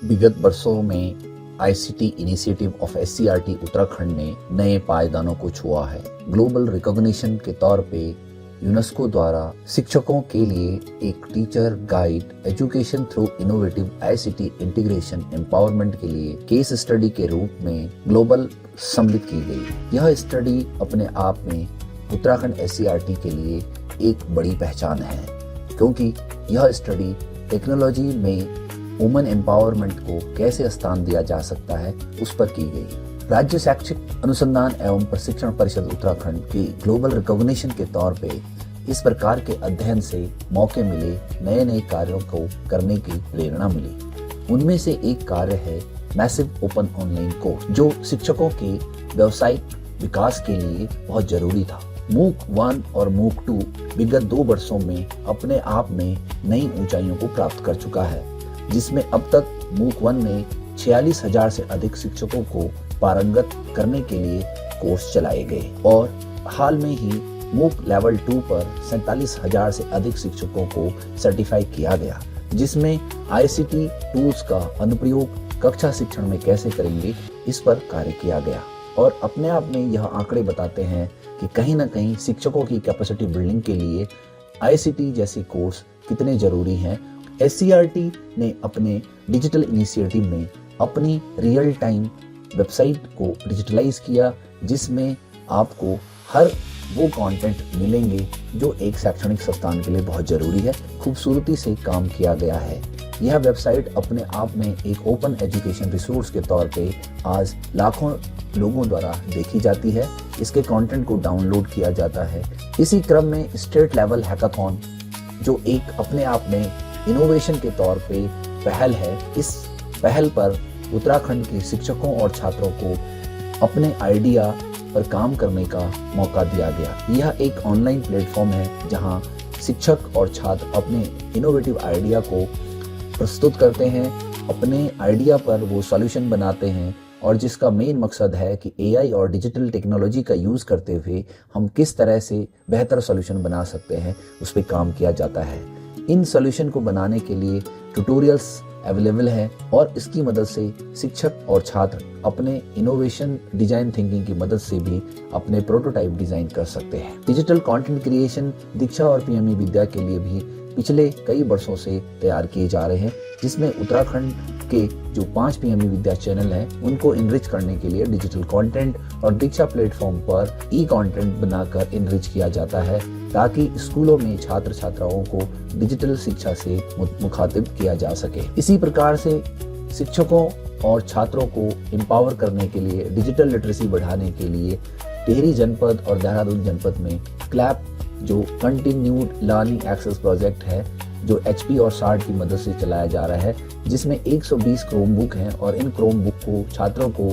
विगत वर्षों में ICT initiative of SCERT Uttarakhand ने नए पायदानों को छुआ है। ग्लोबल रिकॉग्निशन के तौर पे यूनेस्को द्वारा शिक्षकों के लिए एक teacher guide education through innovative ICT integration empowerment के लिए केस स्टडी के रूप में ग्लोबल सम्मिलित की गई। यह स्टडी अपने आप में उत्तराखंड एससीईआरटी के लिए एक बड़ी पहचान है, क्योंकि यह स्टडी टेक्नोलॉजी में वुमेन एम्पावरमेंट को कैसे स्थान दिया जा सकता है उस पर की गई। राज्य शैक्षिक अनुसंधान एवं प्रशिक्षण परिषद उत्तराखंड की ग्लोबल रिकॉग्निशन के तौर पे इस प्रकार के अध्ययन से मौके मिले, नए नए कार्यों को करने की प्रेरणा मिली। उनमें से एक कार्य है मैसिव ओपन ऑनलाइन कोर्स, जो शिक्षकों के व्यावसायिक विकास के लिए बहुत जरूरी था। मूक 1 और मूक 2 विगत 2 वर्षों में अपने आप में नई ऊंचाइयों को प्राप्त कर चुका है, जिसमें अब तक मूक 1 में 46,000 से अधिक शिक्षकों को पारंगत करने के लिए कोर्स चलाए गए और हाल में ही मूक लेवल 2 पर 47,000 से अधिक शिक्षकों को सर्टिफाई किया गया, जिसमें आईसीटी टूल्स का अनुप्रयोग कक्षा शिक्षण में कैसे करेंगे इस पर कार्य किया गया। और अपने आप में यह आंकड़े बताते हैं कि कहीं ना कहीं शिक्षकों की कैपेसिटी बिल्डिंग के लिए आईसीटी जैसे कोर्स कितने जरूरी हैं। एससीईआरटी ने अपने डिजिटल इनिशिएटिव में अपनी रियल टाइम वेबसाइट को डिजिटलाइज किया, जिसमें आपको हर वो कंटेंट मिलेंगे जो एक शैक्षणिक संस्थान के लिए बहुत जरूरी है। खूबसूरती से काम किया गया है। यह वेबसाइट अपने आप में एक ओपन एजुकेशन रिसोर्स के तौर पे आज लाखों लोगों द्वारा देखी जाती है। इसके कंटेंट को डाउनलोड किया जाता है। इसी क्रम में स्टेट लेवल हैकाथॉन, जो एक अपने आप में इनोवेशन के तौर पे पहल है, इस पहल पर उत्तराखंड के शिक्षकों और छात्रों को अपने आइडिया पर काम करने का मौका दिया गया। यह एक ऑनलाइन प्लेटफॉर्म है जहां शिक्षक और छात्र अपने इनोवेटिव आइडिया को प्रस्तुत करते हैं, अपने आइडिया पर वो सॉल्यूशन बनाते हैं और जिसका मेन मकसद है कि एआई और डिजिटल टेक्नोलॉजी का यूज करते हुए हम किस तरह से बेहतर सॉल्यूशन बना सकते हैं, उस पर काम किया जाता है। इन सॉल्यूशन को बनाने के लिए ट्यूटोरियल्स अवेलेबल है और इसकी मदद से शिक्षक और छात्र अपने इनोवेशन डिजाइन थिंकिंग की मदद से भी अपने प्रोटोटाइप डिजाइन कर सकते हैं। डिजिटल कंटेंट क्रिएशन दीक्षा और पीएमई विद्या के लिए भी पिछले कई वर्षों से तैयार किए जा रहे हैं, जिसमें उत्तराखंड के जो 5 पीएमई विद्या चैनल हैं उनको इनरिच करने के लिए डिजिटल कंटेंट और दीक्षा प्लेटफॉर्म पर ई कंटेंट बनाकर इनरिच किया जाता है, ताकि स्कूलों में छात्र छात्राओं को डिजिटल शिक्षा से मुखातिब किया जा सके। इसी प्रकार से शिक्षकों और छात्रों को एम्पावर करने के लिए, डिजिटल लिटरेसी बढ़ाने के लिए टिहरी जनपद और देहरादून जनपद में क्लैप, जो कंटिन्यूड लर्निंग एक्सेस प्रोजेक्ट है, जो एचपी और सार्ट की मदद से चलाया जा रहा है, जिसमें 120 क्रोम बुक हैं और इन क्रोम बुक को छात्रों को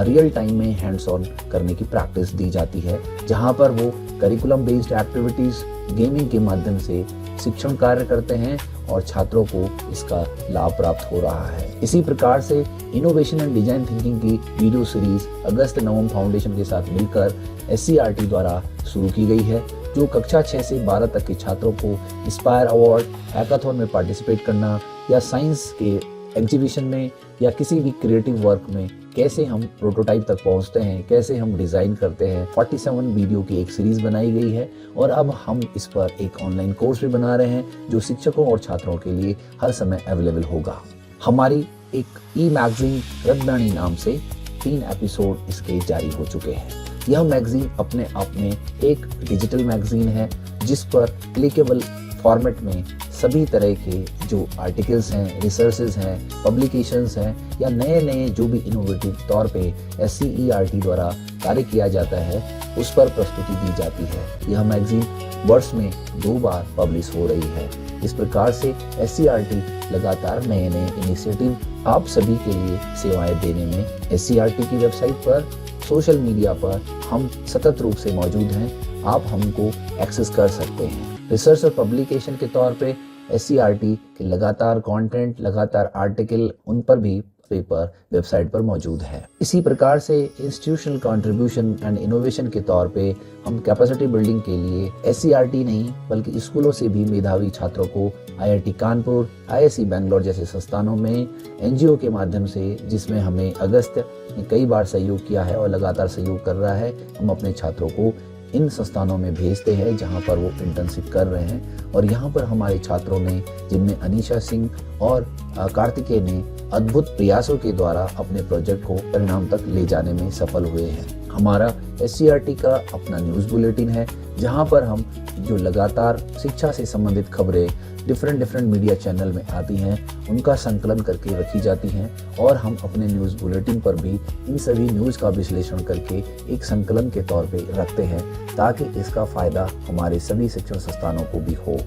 रियल टाइम में हैंड्स ऑन करने की प्रैक्टिस दी जाती है, जहां पर वो करिकुलम बेस्ड एक्टिविटीज, गेमिंग के माध्यम से शिक्षण कार्य करते हैं और छात्रों को इसका लाभ प्राप्त हो रहा है। इसी प्रकार से इनोवेशन एंड डिजाइन थिंकिंग की वीडियो सीरीज अगस्त नवम फाउंडेशन के साथ मिलकर एससीईआरटी द्वारा शुरू की गई है, जो कक्षा 6 से 12 तक के छात्रों को इंस्पायर अवार्ड, हैकाथॉन में पार्टिसिपेट करना या साइंस के एग्जीबिशन में या किसी भी क्रिएटिव वर्क में कैसे हम प्रोटोटाइप तक पहुंचते हैं, कैसे हम डिजाइन करते हैं। 47 वीडियो की एक सीरीज बनाई गई है और अब हम इस पर एक ऑनलाइन कोर्स भी बना रहे हैं, जो शिक्षकों और छात्रों के लिए हर समय अवेलेबल होगा। हमारी एक ई मैगजीन रत्नाणी नाम से 3 एपिसोड इसके जारी हो चुके हैं। यह मैगजीन अपने आप में एक डिजिटल मैगजीन है, जिस पर क्लिकेबल फॉर्मेट में सभी तरह के जो आर्टिकल्स हैं, रिसर्चेज हैं, पब्लिकेशंस हैं या नए नए जो भी इनोवेटिव तौर पे एससीईआरटी द्वारा कार्य किया जाता है, उस पर प्रस्तुति दी जाती है। यह मैगजीन वर्ष में 2 बार पब्लिश हो रही है। इस प्रकार से एससीईआरटी लगातार नए नए इनिशिएटिव आप सभी के लिए सेवाएं देने में एससीईआरटी की वेबसाइट पर, सोशल मीडिया पर हम सतत रूप से मौजूद हैं। आप हमको एक्सेस कर सकते हैं। रिसर्च और पब्लिकेशन के तौर पे एससीईआरटी के लगातार कंटेंट, लगातार आर्टिकल, उन पर भी पेपर वेबसाइट पर मौजूद है। इसी प्रकार से इंस्टीट्यूशनल कंट्रीब्यूशन एंड इनोवेशन के तौर पे हम कैपेसिटी बिल्डिंग के लिए SCRT नहीं बल्कि स्कूलों से भी मेधावी छात्रों को IIT कानपुर, IISc बेंगलोर जैसे संस्थानों में NGO के माध्यम से, जिसमें हमें अगस्त ने कई बार सहयोग किया है और लगातार सहयोग कर रहा है, हम अपने छात्रों को इन संस्थानों में भेजते हैं जहां पर वो इंटर्नशिप कर रहे हैं। और यहाँ पर हमारे छात्रों ने, जिनमें अनीशा सिंह और कार्तिकेय ने अद्भुत प्रयासों के द्वारा अपने प्रोजेक्ट को परिणाम तक ले जाने में सफल हुए हैं। हमारा SCRT का अपना न्यूज़ बुलेटिन है जहां पर हम जो लगातार शिक्षा से संबंधित खबरें डिफरेंट मीडिया चैनल में आती हैं उनका संकलन करके रखी जाती हैं और हम अपने न्यूज़ बुलेटिन पर भी इन सभी न्यूज़ का विश्लेषण करके एक संकलन के तौर पे रखते हैं ताकि इसका फ़ायदा हमारे सभी शिक्षण संस्थानों को भी हो।